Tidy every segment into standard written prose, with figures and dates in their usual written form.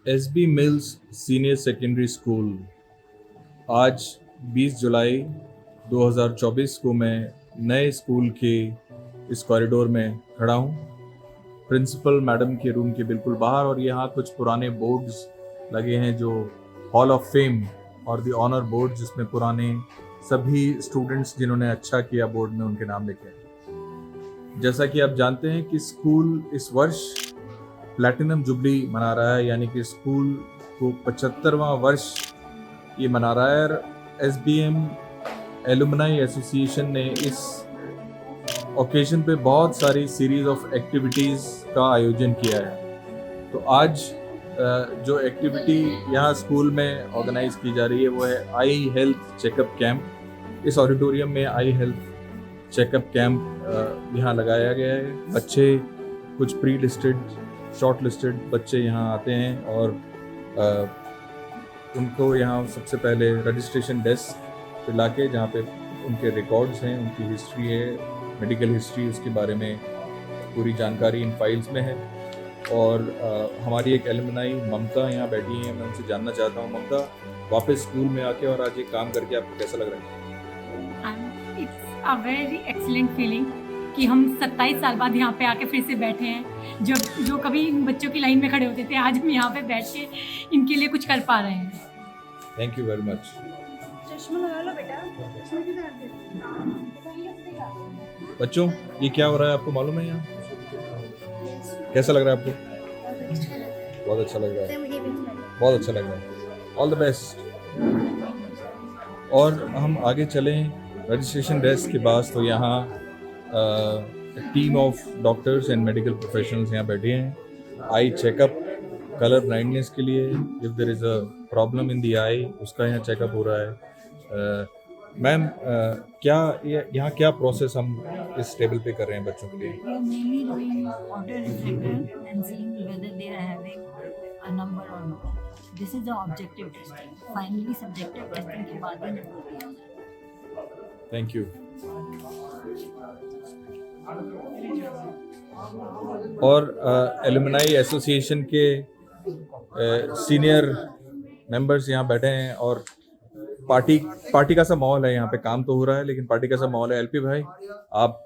SB mills senior secondary school. आज 20 जुलाई 2024 को मैं नए स्कूल के इस कॉरिडोर में खड़ा हूँ, प्रिंसिपल मैडम के रूम के बिल्कुल बाहर। और यहाँ कुछ पुराने बोर्ड्स लगे हैं जो हॉल ऑफ फेम और द ऑनर बोर्ड, जिसमें पुराने सभी स्टूडेंट्स जिन्होंने अच्छा किया बोर्ड में उनके नाम लिखे हैं। जैसा कि आप जानते हैं कि स्कूल इस वर्ष प्लैटिनम जुबली मना रहा है, यानी कि स्कूल को 75वां वर्ष ये मना रहा है। और एसबीएम एलुमनाई एसोसिएशन ने इस ओकेजन पे बहुत सारी सीरीज ऑफ एक्टिविटीज़ का आयोजन किया है। तो आज जो एक्टिविटी यहाँ स्कूल में ऑर्गेनाइज की जा रही है वो है आई हेल्थ चेकअप कैंप। इस ऑडिटोरियम में आई हेल्थ चेकअप कैंप यहाँ लगाया गया है। बच्चे कुछ प्री लिस्टेड शॉर्ट लिस्टेड बच्चे यहाँ आते हैं और उनको यहाँ सबसे पहले रजिस्ट्रेशन डेस्क पे लाके, जहाँ पे उनके रिकॉर्ड्स हैं, उनकी हिस्ट्री है, मेडिकल हिस्ट्री, उसके बारे में पूरी जानकारी इन फाइल्स में है। और हमारी एक एलुमनाई ममता यहाँ बैठी हैं, मैं उनसे जानना चाहता हूँ, ममता, वापस स्कूल में आके और आज ये काम करके आपको कैसा लग रहा है? It's a very excellent feeling कि हम 27 साल बाद यहाँ पे आके फिर से बैठे हैं। जो कभी इन बच्चों की लाइन में खड़े होते थे, आज हम यहाँ पे बैठ के इनके लिए कुछ कर पा रहे हैं। Thank you very much. चश्मा लगा लो बेटा। बच्चों, ये क्या हो रहा है आपको मालूम है? यहाँ कैसा लग रहा है आपको? बहुत अच्छा लग रहा है, बहुत अच्छा लग रहा है। All the best. और हम आगे चलें रजिस्ट्रेशन डेस्क के पास, तो यहाँ team of doctors and medical professionals यहाँ बैठे हैं आई चेकअप, कलर ब्लाइंडनेस के लिए। If there is a problem in the eye, उसका यहाँ चेकअप हो रहा है। मैम, क्या यहाँ क्या प्रोसेस हम इस टेबल पे कर रहे हैं बच्चों के लिए? We are mainly doing auto reflector and seeing whether they are having a number or not. This is the objective testing. Finally, subjective testing के बाद ही नंबर दिया जाता है। Thank you. और एलुमनाई एसोसिएशन के सीनियर मेंबर्स यहाँ बैठे हैं और पार्टी का सा माहौल है। यहाँ पे काम तो हो रहा है लेकिन पार्टी का सा माहौल है। एलपी भाई, आप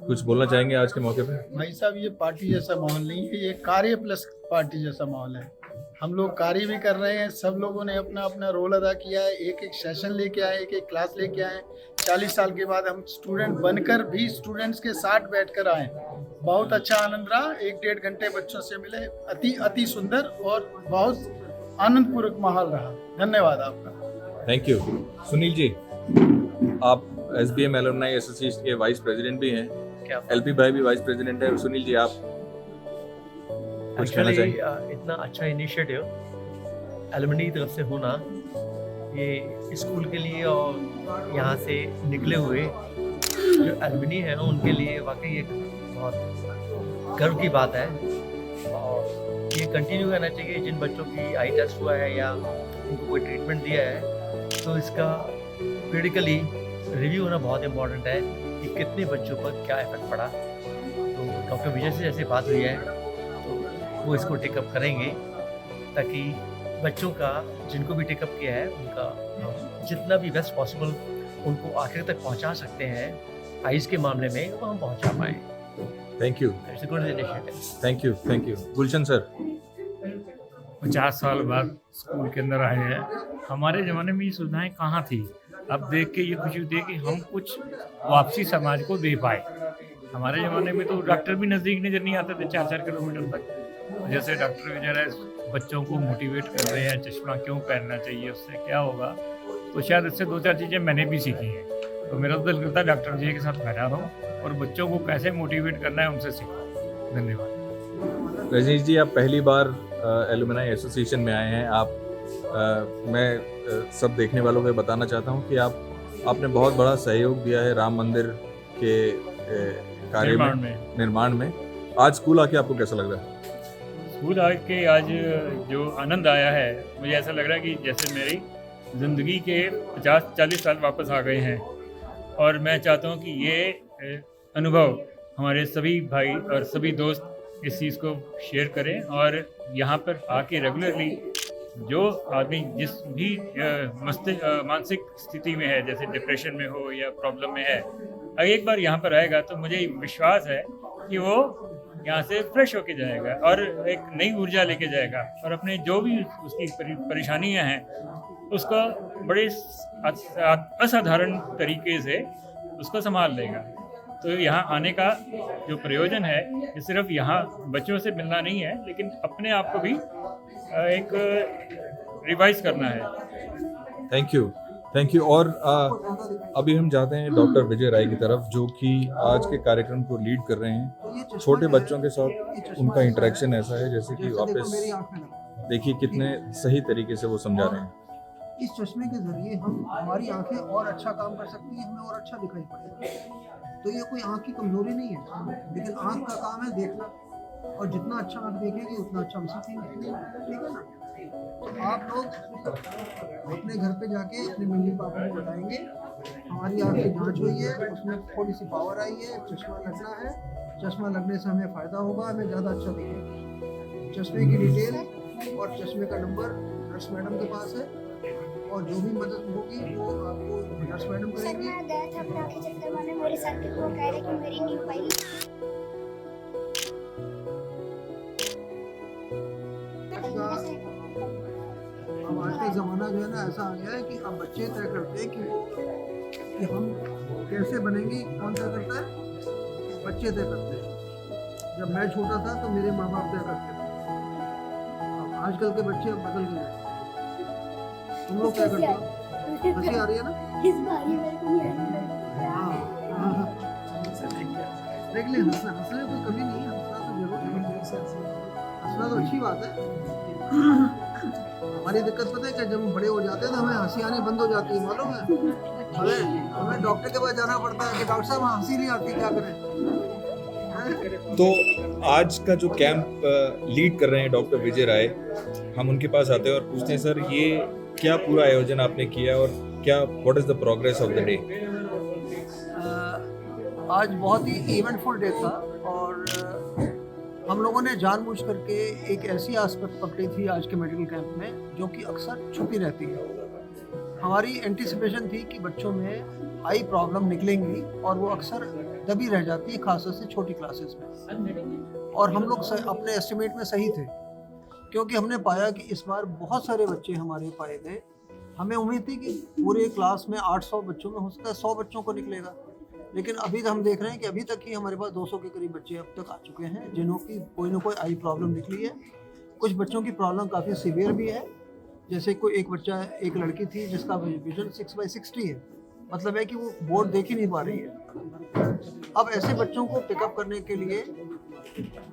कुछ बोलना चाहेंगे आज के मौके पे? भाई साहब, ये पार्टी जैसा माहौल नहीं है, ये कार्य प्लस पार्टी जैसा माहौल है। हम लोग कार्य भी कर रहे हैं, सब लोगों ने अपना अपना रोल अदा किया है, एक एक सेशन लेके आए, एक एक क्लास लेके आए। 40 साल के बाद हम स्टूडेंट बनकर भी स्टूडेंट्स के साथ बैठकर आए। बहुत अच्छा आनंद रहा। 1-1.5 घंटे बच्चों से मिले, अति सुंदर और बहुत आनंदपूर्वक माहौल रहा। धन्यवाद आपका। Thank you. सुनील जी, आप एसबीएम एलुमनाई एसोसिएशन के वाइस प्रेसिडेंट भी हैं, एलपी भाई भी वाइस प्रेसिडेंट है। सुनील जी, आप कुछ कहना चाहिए? इतना अच्छा इनिशिएटिव एलुमनी की तरफ से होना, ये स्कूल के लिए और यहाँ से निकले हुए जो एलुमनी हैं उनके लिए वाकई एक बहुत गर्व की बात है। और ये कंटिन्यू करना चाहिए। जिन बच्चों की आई टेस्ट हुआ है या उनको कोई ट्रीटमेंट दिया है, तो इसका पीरियडिकली रिव्यू होना बहुत इम्पोर्टेंट है कि कितने बच्चों पर क्या इफेक्ट पड़ा। तो डॉक्टर विजय से जैसे बात हुई है तो वो इसको टेकअप करेंगे, ताकि बच्चों का जिनको भी टेकअप किया है उनका जितना भी बेस्ट पॉसिबल उनको आखिर तक पहुंचा सकते हैं, आइज के मामले में वो हम पहुंचा पाएँ। Thank you. It's a good initiative. Thank you. Gulshan sir, 50 साल बाद स्कूल के अंदर आए हैं। हमारे ज़माने में ये सुविधाएं कहाँ थी? अब देख के ये खुशी होती है कि हम कुछ वापसी समाज को दे पाए। हमारे ज़माने में तो डॉक्टर भी नज़दीक नज़र नहीं आते थे 4-4 किलोमीटर तक। जैसे डॉक्टर विजय बच्चों को मोटिवेट कर रहे हैं, चश्मा क्यों पहनना चाहिए, उससे क्या होगा, तो शायद इससे 2-4 चीज़ें मैंने भी सीखी हैं। तो मेरा तो दिल करता है डॉक्टर विजय के साथ बैठा रहूँ और बच्चों को कैसे मोटिवेट करना है उनसे सीखूँ। धन्यवाद। रजनीश जी, आप पहली बार एलुमनाई एसोसिएशन में आए हैं। मैं सब देखने वालों को बताना चाहता हूं कि आपने बहुत बड़ा सहयोग दिया है राम मंदिर के कार्य निर्माण में। आज स्कूल आके आपको कैसा लग रहा है? स्कूल आके आज जो आनंद आया है, मुझे ऐसा लग रहा है कि जैसे मेरी ज़िंदगी के 50-40 साल वापस आ गए हैं। और मैं चाहता हूं कि ये अनुभव हमारे सभी भाई और सभी दोस्त इस चीज़ को शेयर करें और यहाँ पर आके रेगुलरली जो आदमी जिस भी मानसिक स्थिति में है, जैसे डिप्रेशन में हो या प्रॉब्लम में है, अगर एक बार यहाँ पर आएगा तो मुझे विश्वास है कि वो यहाँ से फ्रेश होके जाएगा और एक नई ऊर्जा लेके जाएगा और अपने जो भी उसकी परेशानियाँ हैं उसको बड़े असाधारण तरीके से उसको संभाल लेगा। तो यहाँ आने का जो प्रयोजन है ये सिर्फ यहाँ बच्चों से मिलना नहीं है, लेकिन अपने आप को भी एक रिवाइज करना है। Thank you. और अभी हम जाते हैं डॉक्टर विजय राय की तरफ, जो कि आज के कार्यक्रम को लीड कर रहे हैं। छोटे बच्चों के साथ उनका इंटरेक्शन ऐसा है जैसे कि वापस देखिए कितने सही तरीके से वो समझा रहे हैं। इस चश्मे के जरिए हम हमारी आंखें और अच्छा काम कर सकती हैं, हमें और अच्छा दिखाई पड़ेगा। तो ये कोई आंख की कमजोरी नहीं है, लेकिन आंख का काम है देखना, और जितना अच्छा आंख देखेगी उतना अच्छा हम सीखेंगे, ठीक है ना। तो आप लोग अपने घर पे जाके अपने मम्मी पापा को बताएंगे हमारी आंख की जांच हुई है, उसमें थोड़ी सी पावर आई है, चश्मा लगना है, चश्मा लगने से हमें फ़ायदा होगा, हमें ज़्यादा अच्छा दिखेगा। चश्मे की डिटेल और चश्मे का नंबर नर्स मैडम के पास है, और जो भी मदद होगी वो आपको नर्स मैडम करेंगी। मैं गया था अपना आंखें चेक करवाने, मेरे साथ भी वो कह रहे कि मेरी नहीं हो पाई। अब आज का ज़माना जो है ना ऐसा आ गया है कि अब बच्चे तय करते हैं कि हम कैसे बनेंगे। कौन तय करता है? बच्चे तय करते हैं। जब मैं छोटा था तो मेरे माँ बाप तय करते थे। अब आजकल के बच्चे अब बदल गए। तुम लोग क्या करते हो? हंसी आ रही है ना? इस बार ही मेरे को नहीं आ रही। हाँ। देख ले, हंसने में कोई कमी नहीं है, हंसना तो जरूर है, हंसना तो अच्छी बात है। हमारी दिक्कत पता है कि जब हम बड़े हो जाते हैं तो हमें हंसी आनी बंद हो जाती है, मालूम है? हमें डॉक्टर के पास जाना पड़ता है कि डॉक्टर साहब हंसी नहीं आती, क्या करें? तो आज का जो कैंप लीड कर रहे हैं डॉक्टर विजय राय, हम उनके पास आते हैं और पूछते हैं, सर ये क्या पूरा आयोजन आपने किया और क्या what is the progress of the day? आज बहुत ही इवेंटफुल डे था, और हम लोगों ने जानबूझ करके एक ऐसी आस्पेक्ट पकड़ी थी आज के मेडिकल कैंप में जो कि अक्सर छुपी रहती है। हमारी एंटिसिपेशन थी कि बच्चों में आई प्रॉब्लम निकलेंगी और वो अक्सर दबी रह जाती है, खासतौर से छोटी क्लासेस में। और हम लोग अपने एस्टिमेट में सही थे, क्योंकि हमने पाया कि इस बार बहुत सारे बच्चे हमारे पाए गए। हमें उम्मीद थी कि पूरे क्लास में 800 बच्चों में हो सकता है 100 बच्चों को निकलेगा, लेकिन अभी हम देख रहे हैं कि अभी तक ही हमारे पास 200 के करीब बच्चे अब तक आ चुके हैं जिन्हों की कोई ना कोई आई प्रॉब्लम निकली है। कुछ बच्चों की प्रॉब्लम काफ़ी सीवियर भी है, जैसे कोई एक बच्चा, एक लड़की थी जिसका विजन 6/60 है, मतलब है कि वो बोर्ड देख ही नहीं पा रही है। अब ऐसे बच्चों को पिकअप करने के लिए,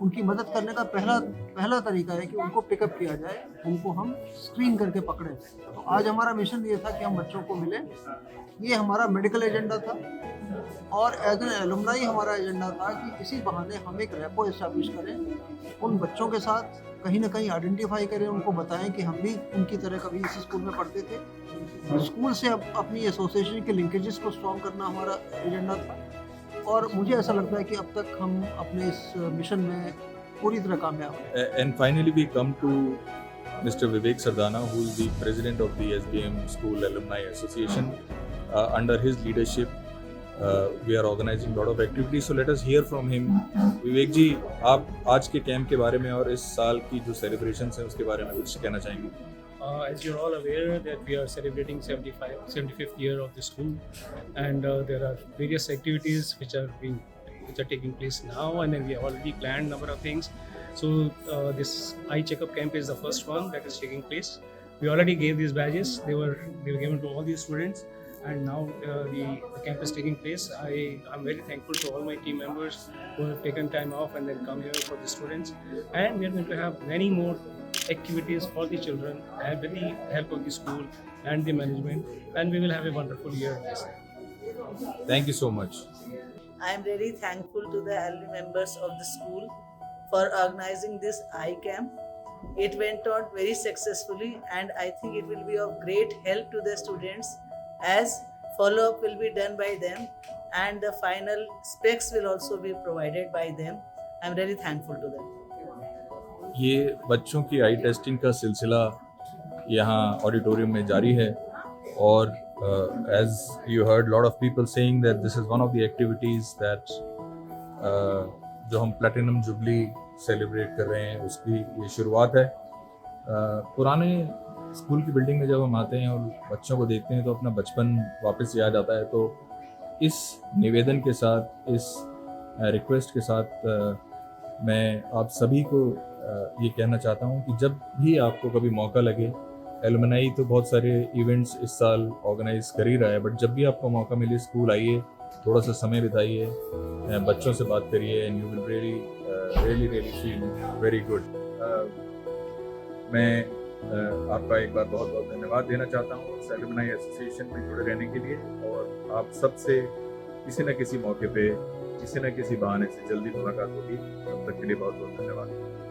उनकी मदद करने का पहला तरीका है कि उनको पिकअप किया जाए, उनको हम स्क्रीन करके पकड़ें। तो आज हमारा मिशन ये था कि हम बच्चों को मिलें। ये हमारा मेडिकल एजेंडा था, और एज एन एलुमनाई हमारा एजेंडा था कि इसी बहाने हम एक रेपो इस्टेब्लिश करें, उन बच्चों के साथ कहीं ना कहीं आइडेंटिफाई करें, उनको बताएं कि हम भी उनकी तरह कभी इसी स्कूल में पढ़ते थे। स्कूल से अपनी एसोसिएशन के लिंकेजेस को स्ट्रॉन्ग करना हमारा एजेंडा था, और मुझे ऐसा लगता है कि अब तक हम अपने इस मिशन में पूरी तरह कामयाब हैं। And finally we come to Mr. Vivek Sardana, who is the president of the SBM School Alumni Association. Under his leadership, we are organizing a lot of activities. So let us hear from him. विवेक जी, आप आज के camp के बारे में और इस साल की जो सेलिब्रेशंस हैं उसके बारे में कुछ कहना चाहेंगे? As you're all aware that we are celebrating 75th year of the school, and there are various activities which are taking place now, and then we have already planned number of things. So this eye checkup camp is the first one that is taking place. We already gave these badges. They were given to all these students, and now the camp is taking place. I'm very thankful to all my team members who have taken time off and then come here for the students, and we are going to have many more activities for the children and with the help of the school and the management, and we will have a wonderful year. Thank you so much. I am really thankful to the alumni members of the school for organizing this eye camp. It went on very successfully, and I think it will be of great help to the students, as follow-up will be done by them and the final specs will also be provided by them. I'm really thankful to them. ये बच्चों की आई testing का सिलसिला यहाँ auditorium में जारी है और as you heard lot of people saying that this is one of the activities that जो हम प्लैटिनम जुबली सेलिब्रेट कर रहे हैं उसकी ये शुरुआत है। पुराने स्कूल की बिल्डिंग में जब हम आते हैं और बच्चों को देखते हैं तो अपना बचपन वापस याद आता है। तो इस निवेदन के साथ, इस रिक्वेस्ट के साथ मैं आप सभी को ये कहना चाहता हूँ कि जब भी आपको कभी मौका लगे, एलुमनाई तो बहुत सारे इवेंट्स इस साल ऑर्गेनाइज कर ही रहा है, बट जब भी आपको मौका मिले स्कूल आइए, थोड़ा सा समय बिताइए, बच्चों से बात करिए and you will really feel very good. मैं आपका एक बार बहुत बहुत धन्यवाद देना चाहता हूँ एलुमनाई एसोसिएशन में जुड़े रहने के लिए, और आप सबसे किसी न किसी मौके पे, किसी न किसी बहाने से जल्दी मुलाकात होगी। तब तक के लिए बहुत बहुत धन्यवाद।